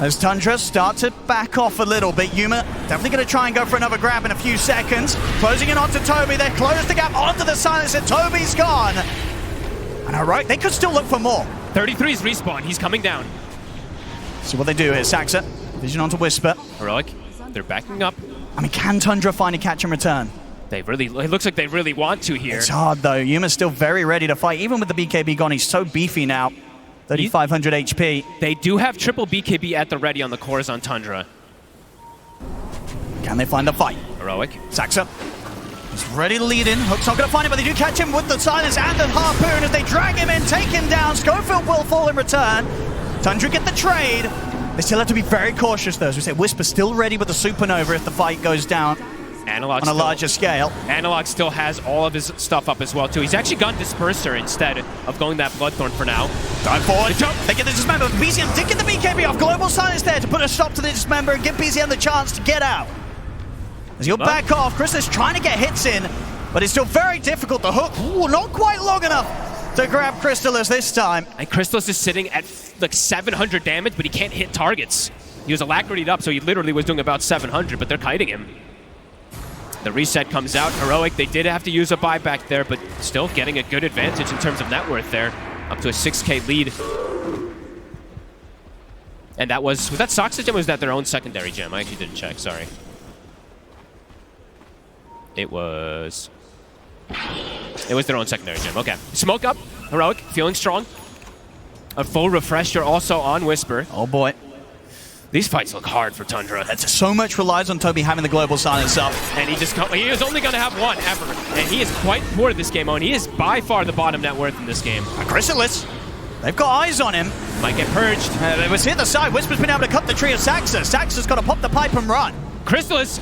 Speaker 1: As Tundra start to back off a little bit, Yuma definitely going to try and go for another grab in a few seconds. Closing in onto Toby, they close the gap onto the silence, and Toby's gone. And Heroic, they could still look for more.
Speaker 2: 33's respawn, he's coming down.
Speaker 1: So what they do here, Saxa, vision onto Whisper.
Speaker 2: Heroic, they're backing up.
Speaker 1: I mean, can Tundra find a catch and return?
Speaker 2: It looks like they really want to here.
Speaker 1: It's hard though, Yuma's still very ready to fight, even with the BKB gone, he's so beefy now. 3,500 HP.
Speaker 2: They do have triple BKB at the ready on the cores on Tundra.
Speaker 1: Can they find the fight?
Speaker 2: Heroic.
Speaker 1: Saxa is ready to lead in. Hook's not going to find him, but they do catch him with the silence and the harpoon as they drag him in, take him down. Schofield will fall in return. Tundra get the trade. They still have to be very cautious though. As we say, Whisper still ready with the supernova if the fight goes down.
Speaker 2: Analog
Speaker 1: on a larger scale.
Speaker 2: Analog still has all of his stuff up as well too. He's actually gone Disperser instead of going that Bloodthorn for now.
Speaker 1: Dive forward. They get the Dismember. BZM did get the BKB off. Global silence there to put a stop to the Dismember and give BZM the chance to get out. As he'll back off, Chrysalis trying to get hits in, but it's still very difficult. The hook, not quite long enough to grab Chrysalis this time.
Speaker 2: And Chrysalis is sitting at like 700 damage, but he can't hit targets. He was alacritied up, so he literally was doing about 700, but they're kiting him. The reset comes out. Heroic, they did have to use a buyback there, but still getting a good advantage in terms of net worth there. Up to a 6K lead. And that was that Sox's gem or was that their own secondary gem? I actually didn't check, sorry. It was their own secondary gem, okay. Smoke up, Heroic, feeling strong. A full refresher also on Whisper.
Speaker 1: Oh boy.
Speaker 2: These fights look hard for Tundra.
Speaker 1: That's so much relies on Toby having the global silence up.
Speaker 2: And he is only going to have one ever. And he is quite poor this game, and he is by far the bottom net worth in this game.
Speaker 1: Chrysalis, they've got eyes on him.
Speaker 2: Might get purged.
Speaker 1: They was hit the side. Whisper's been able to cut the tree of Saxa. Saxa's got to pop the pipe and run.
Speaker 2: Chrysalis.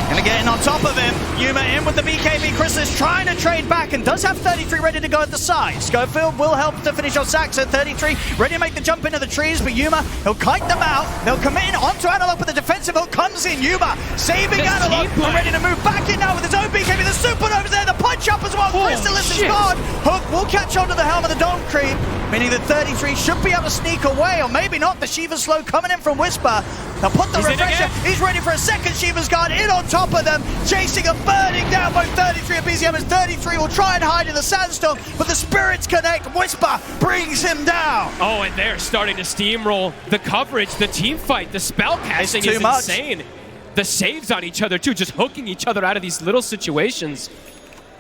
Speaker 1: Gonna get in on top of him. Yuma in with the BKB. Chrysalis trying to trade back and does have 33 ready to go at the side. Schofield will help to finish off Saxa. 33 ready to make the jump into the trees, but Yuma, he'll kite them out. They'll commit in onto Analog, but the defensive hook comes in. Yuma saving Analog and ready to move back in now with his own BKB. The Supernova's there, the punch up as well. Chrysalis is gone. Hook will catch onto the helm of the Dome Creep, meaning that 33 should be able to sneak away, or maybe not. The Shiva Slow coming in from Whisper. They'll put the refresher. He's ready for a second Shiva's Guard in on top of them, chasing and burning down both 33 and BZM, as 33 will try and hide in the sandstorm, but the spirits connect. Whisper brings him down.
Speaker 2: Oh, and they're starting to steamroll the coverage, the team fight, the spell casting is insane. The saves on each other too, just hooking each other out of these little situations.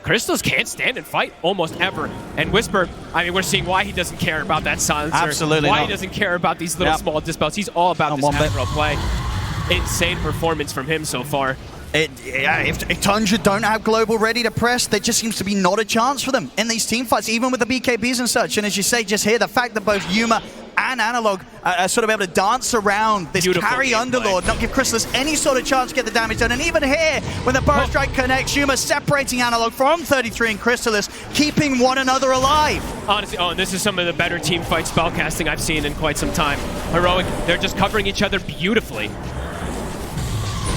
Speaker 2: Crystals can't stand and fight almost ever. And Whisper, I mean, we're seeing why he doesn't care about that silencer.
Speaker 1: Absolutely
Speaker 2: why
Speaker 1: not.
Speaker 2: He doesn't care about these little small dispels. He's all about this macro play. Insane performance from him so far.
Speaker 1: If Tundra don't have global ready to press, there just seems to be not a chance for them in these team fights, even with the BKBs and such. And as you say, just here, the fact that both Yuma and Analog are sort of able to dance around this carry Underlord, not give Chrysalis any sort of chance to get the damage done. And even here, when the Burst Strike connects, Yuma separating Analog from 33 and Chrysalis, keeping one another alive.
Speaker 2: Honestly, and this is some of the better team fight spellcasting I've seen in quite some time. Heroic, they're just covering each other beautifully.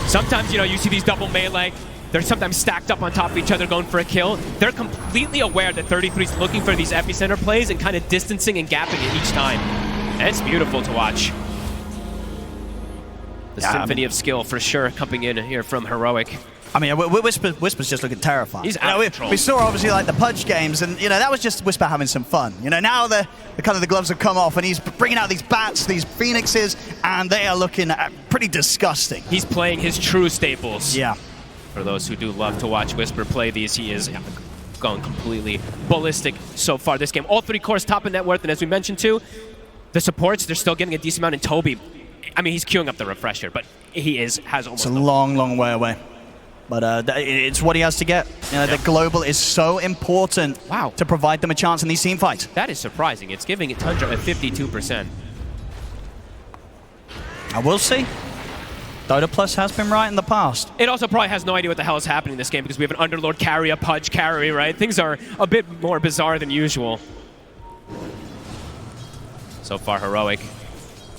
Speaker 2: Sometimes, you see these double melee. They're sometimes stacked up on top of each other going for a kill. They're completely aware that 33 is looking for these epicenter plays and kind of distancing and gapping it each time. And it's beautiful to watch. The symphony of skill for sure coming in here from Heroic.
Speaker 1: I mean, Whisper's just looking terrifying.
Speaker 2: He's out of control.
Speaker 1: We saw obviously like the Pudge games, and that was just Whisper having some fun. Now the kind of the gloves have come off, and he's bringing out these bats, these phoenixes, and they are looking pretty disgusting.
Speaker 2: He's playing his true staples.
Speaker 1: Yeah.
Speaker 2: For those who do love to watch Whisper play these, he is going completely ballistic so far this game. All three cores top of net worth, and as we mentioned too, the supports, they're still getting a decent amount in Toby. I mean, he's queuing up the refresher, but he has almost...
Speaker 1: It's a long way away. But it's what he has to get. The global is so important to provide them a chance in these team fights.
Speaker 2: That is surprising. It's giving Tundra a 52%.
Speaker 1: I will see. Dota Plus has been right in the past.
Speaker 2: It also probably has no idea what the hell is happening in this game because we have an Underlord carry, a Pudge carry, right? Things are a bit more bizarre than usual. So far, Heroic.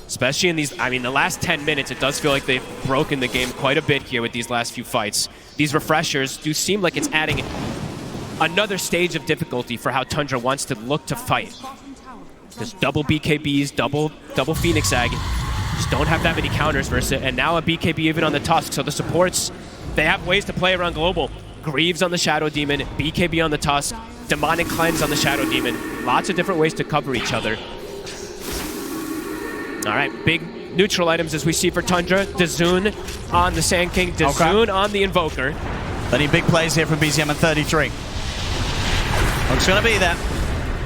Speaker 2: Especially in these, the last 10 minutes, it does feel like they've broken the game quite a bit here with these last few fights. These refreshers do seem like it's adding another stage of difficulty for how Tundra wants to look to fight. Just double BKBs, double Phoenix Egg. Just don't have that many counters versus it. And now a BKB even on the Tusk, so the supports, they have ways to play around global. Greaves on the Shadow Demon, BKB on the Tusk, Demonic Cleanse on the Shadow Demon. Lots of different ways to cover each other. All right, big neutral items as we see for Tundra. Dazoon on the Sand King, Dazoon on the Invoker.
Speaker 1: Plenty big plays here from BZM at 33. Looks going to be there.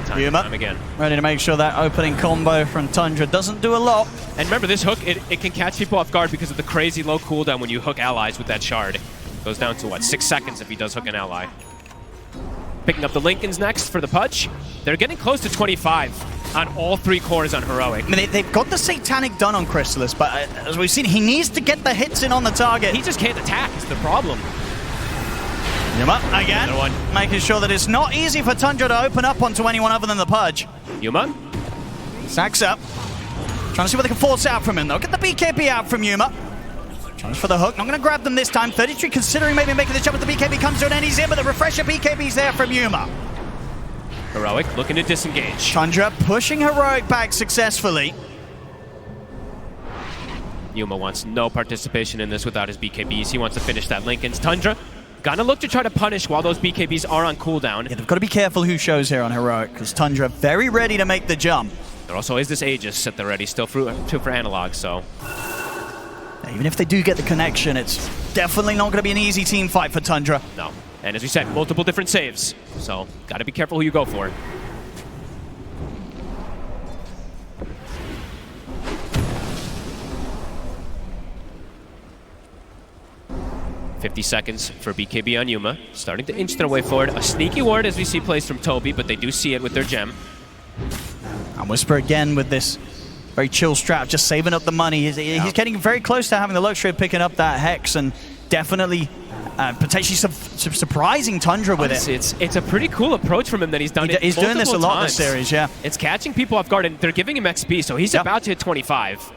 Speaker 2: Time again.
Speaker 1: Ready to make sure that opening combo from Tundra doesn't do a lot.
Speaker 2: And remember, this hook, it can catch people off guard because of the crazy low cooldown when you hook allies with that shard. Goes down to, what, 6 seconds if he does hook an ally. Picking up the Lincolns next for the Pudge. They're getting close to 25 on all 3 cores on Heroic.
Speaker 1: I mean, they've got the Satanic done on Chrysalis, but as we've seen, he needs to get the hits in on the target.
Speaker 2: He just can't attack, is the problem.
Speaker 1: Yuma, again, making sure that it's not easy for Tundra to open up onto anyone other than the Pudge.
Speaker 2: Yuma.
Speaker 1: Sacks up. Trying to see what they can force out from him, though. Get the BKB out from Yuma. Challenge for the hook. Not going to grab them this time. 33 considering maybe making the jump, but the BKB comes to an end. He's in, but the refresher BKB's there from Yuma.
Speaker 2: Heroic looking to disengage.
Speaker 1: Tundra pushing Heroic back successfully.
Speaker 2: Yuma wants no participation in this without his BKBs. He wants to finish that Lincoln's. Tundra gonna look to try to punish while those BKBs are on cooldown.
Speaker 1: Yeah, they've got to be careful who shows here on Heroic, because Tundra very ready to make the jump.
Speaker 2: There also is this Aegis at the ready, still for Analog, so...
Speaker 1: Even if they do get the connection, it's definitely not going to be an easy team fight for Tundra.
Speaker 2: No. And as we said, multiple different saves, so gotta be careful who you go for. $50 seconds for BKB on Yuma. Starting to inch their way forward. A sneaky ward as we see plays from Toby, but they do see it with their gem.
Speaker 1: And Whisper again with this very chill strat, just saving up the money. He's getting very close to having the luxury of picking up that Hex and definitely potentially surprising Tundra with it.
Speaker 2: It's a pretty cool approach from him that he's done it
Speaker 1: He's doing this a lot
Speaker 2: times.
Speaker 1: this series, yeah.
Speaker 2: It's catching people off guard, and they're giving him XP, so he's about to hit 25.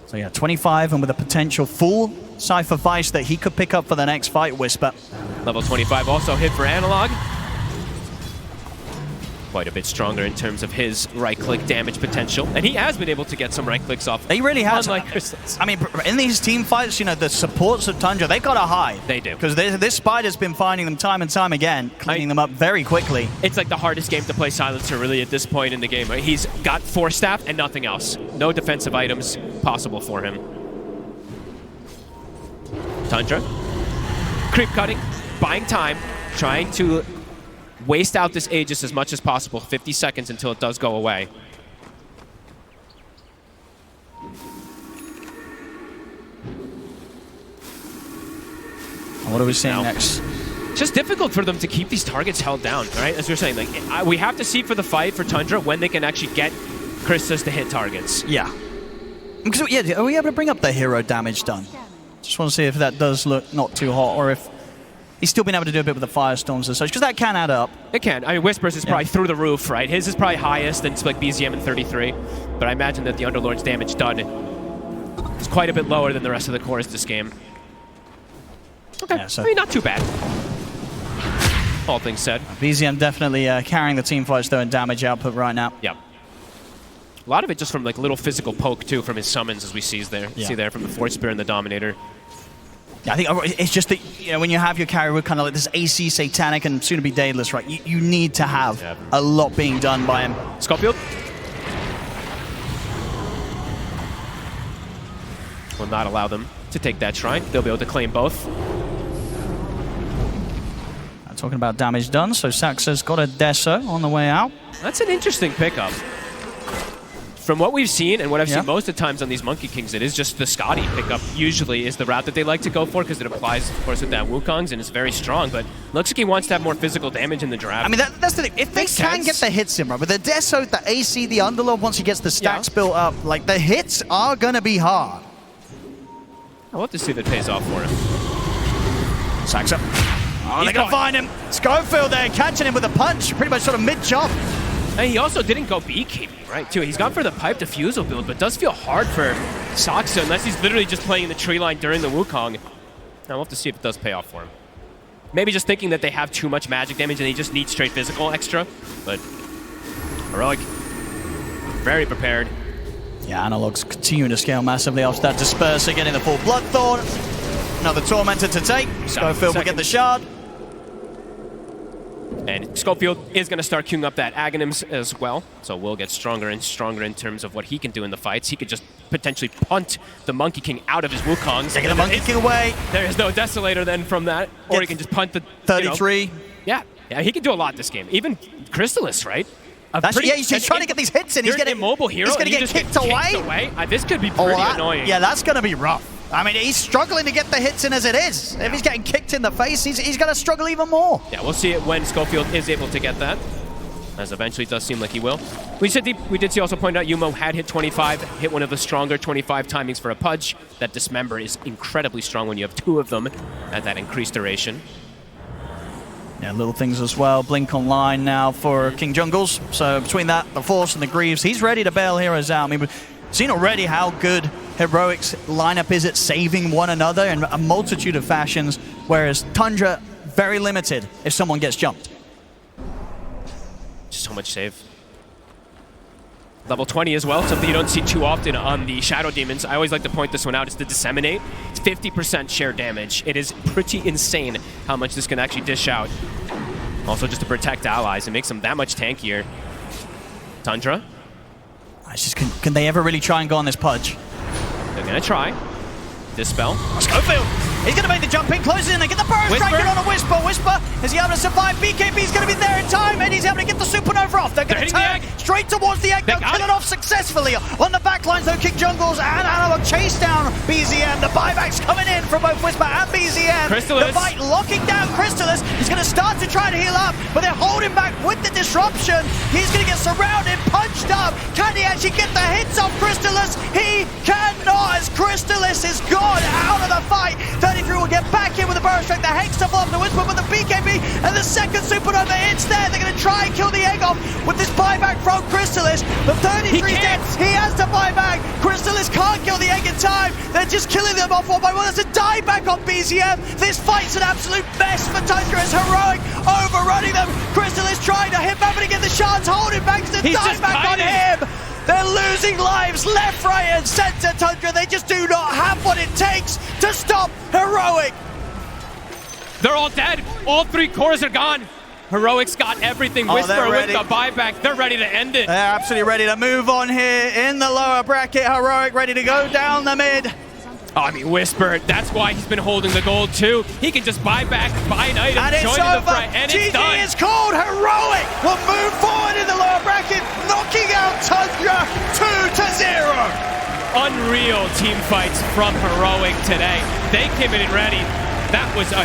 Speaker 1: So yeah, 25, and with a potential full Cypher Vice that he could pick up for the next fight, Whisper.
Speaker 2: Level 25 also hit for Analog. Quite a bit stronger in terms of his right-click damage potential. And he has been able to get some right-clicks off.
Speaker 1: He really has.
Speaker 2: Unlike Chrysalis.
Speaker 1: I mean, in these team fights, you know, the supports of Tundra, they got to hide.
Speaker 2: They do.
Speaker 1: Because this Spider's been finding them time and time again, cleaning them up very quickly.
Speaker 2: It's like the hardest game to play Silencer, really, at this point in the game. He's got 4 staff and nothing else. No defensive items possible for him. Tundra. Creep cutting, buying time, trying to waste out this Aegis as much as possible. 50 seconds until it does go away.
Speaker 1: What are we seeing next?
Speaker 2: Just difficult for them to keep these targets held down, right? As we were saying, like we have to see for the fight for Tundra when they can actually get Chrysalis to hit targets.
Speaker 1: Yeah. Because, yeah, are we able to bring up the hero damage done? Just want to see if that does look not too hot, or if he's still been able to do a bit with the firestorms and such, because that can add up.
Speaker 2: It can. I mean, Whispers is probably through the roof, right? His is probably highest, and it's like BZM in 33. But I imagine that the Underlord's damage done is quite a bit lower than the rest of the cores this game. Okay,
Speaker 1: yeah, so
Speaker 2: I mean, not too bad. All things said.
Speaker 1: BZM definitely carrying the team fights, though, in damage output right now.
Speaker 2: Yeah. A lot of it just from like little physical poke, too, from his summons, as we see there from the Force Spear and the Dominator.
Speaker 1: Yeah, I think it's just that, you know, when you have your carry with kind of like this AC Satanic and soon to be Daedalus, right? You need to have a lot being done by him.
Speaker 2: Scorpion will not allow them to take that shrine. They'll be able to claim both.
Speaker 1: Talking about damage done, so Saxa's got a Deso on the way out.
Speaker 2: That's an interesting pickup. From what we've seen and what I've seen most of the times on these Monkey Kings, it is just the Scotty pickup usually is the route that they like to go for, because it applies, of course, with that Wukong's and it's very strong, but looks like he wants to have more physical damage in the draft.
Speaker 1: I mean, that's the thing. If they can get the hits in, right, with the Deso, the AC, the Underlord, once he gets the stacks built up, like, the hits are going to be hard.
Speaker 2: I'll have to see if it pays off for him.
Speaker 1: Saxa. Oh, they're going to find him. Schofield there, catching him with a punch, pretty much sort of mid-jump.
Speaker 2: And he also didn't go BKB, right, too. He's gone for the Pipe Diffusal build, but does feel hard for Saxa unless he's literally just playing in the tree line during the Wukong. I'll have to see if it does pay off for him. Maybe just thinking that they have too much magic damage and he just needs straight physical extra, but Heroic, very prepared.
Speaker 1: Yeah, Analog's continuing to scale massively after that Disperser, getting the full Bloodthorn. Another Tormentor to take. Schofield will get the shard.
Speaker 2: And Schofield is going to start queuing up that Aghanims as well, so we'll get stronger and stronger in terms of what he can do in the fights. He could just potentially punt the Monkey King out of his Wukongs.
Speaker 1: Taking the Monkey King away.
Speaker 2: There is no Desolator then from that, or he can just punt the
Speaker 1: 33.
Speaker 2: You know, yeah, he can do a lot this game. Even Crystallis, right?
Speaker 1: He's trying to get these hits in. He's getting
Speaker 2: immobile hero.
Speaker 1: He's going to get kicked away.
Speaker 2: This could be pretty annoying.
Speaker 1: Yeah, that's going to be rough. I mean, he's struggling to get the hits in as it is. If he's getting kicked in the face, he's going to struggle even more.
Speaker 2: Yeah, we'll see it when Schofield is able to get that, as eventually it does seem like he will. We did see also point out Yumo had hit 25, hit one of the stronger 25 timings for a Pudge. That Dismember is incredibly strong when you have two of them at that increased duration.
Speaker 1: Yeah, little things as well. Blink online now for King Jungles. So between that, the Force and the Greaves, he's ready to bail heroes out. I mean, we've seen already how good Heroic's lineup is at saving one another in a multitude of fashions, whereas Tundra, very limited if someone gets jumped.
Speaker 2: Just so much save. Level 20 as well, something you don't see too often on the Shadow Demons. I always like to point this one out. It's the Disseminate. It's 50% share damage. It is pretty insane how much this can actually dish out. Also just to protect allies. It makes them that much tankier. Tundra.
Speaker 1: It's just, can they ever really try and go on this Pudge?
Speaker 2: They're going to try. Dispel.
Speaker 1: Schofield! He's going to make the jump in, close in, they get the burst strike in on a Whisper. Whisper, is he able to survive? BKB's going to be there in time, and he's able to get the Supernova off. They're going to turn straight towards the egg, they'll kill it off successfully. On the back lines, though, King Jungles and Analog chase down BZM. The buyback's coming in from both Whisper and BZM.
Speaker 2: Crystallis.
Speaker 1: The fight locking down Crystallis. He's going to start to try to heal up, but they're holding back with the disruption. He's going to get surrounded, punched up. Can he actually get the hits off Crystallis? He cannot, as Crystallis is gone out of the fight. 33 will get back in with the burst strike. The Hex to block the Whisper with the BKB, and the second Supernova hits there. They're going to try and kill the egg off with this buyback from Crystallis. But 33 dead. He has to buy back. Crystallis can't kill the egg in time. They're just killing them off one by one. There's a dieback on BZM. This fight's an absolute mess for Tundra. It's Heroic overrunning them. Crystallis trying to hit back, but he get the shards, holding back. The dieback on him. They're losing lives left, right, and center, Tundra. They just do not have what it takes to stop Heroic.
Speaker 2: They're all dead. All three cores are gone. Heroic's got everything. Whisper with the buyback. They're ready to end it.
Speaker 1: They're absolutely ready to move on here in the lower bracket. Heroic ready to go down the mid.
Speaker 2: Oh, I mean, Whisper, that's why he's been holding the gold too. He can just buy back, buy an item,
Speaker 1: and
Speaker 2: join in the fight, and it's done.
Speaker 1: GG is called. Heroic will move forward in the lower bracket, knocking out Tundra 2-0.
Speaker 2: Unreal team fights from Heroic today. They came in ready. That was a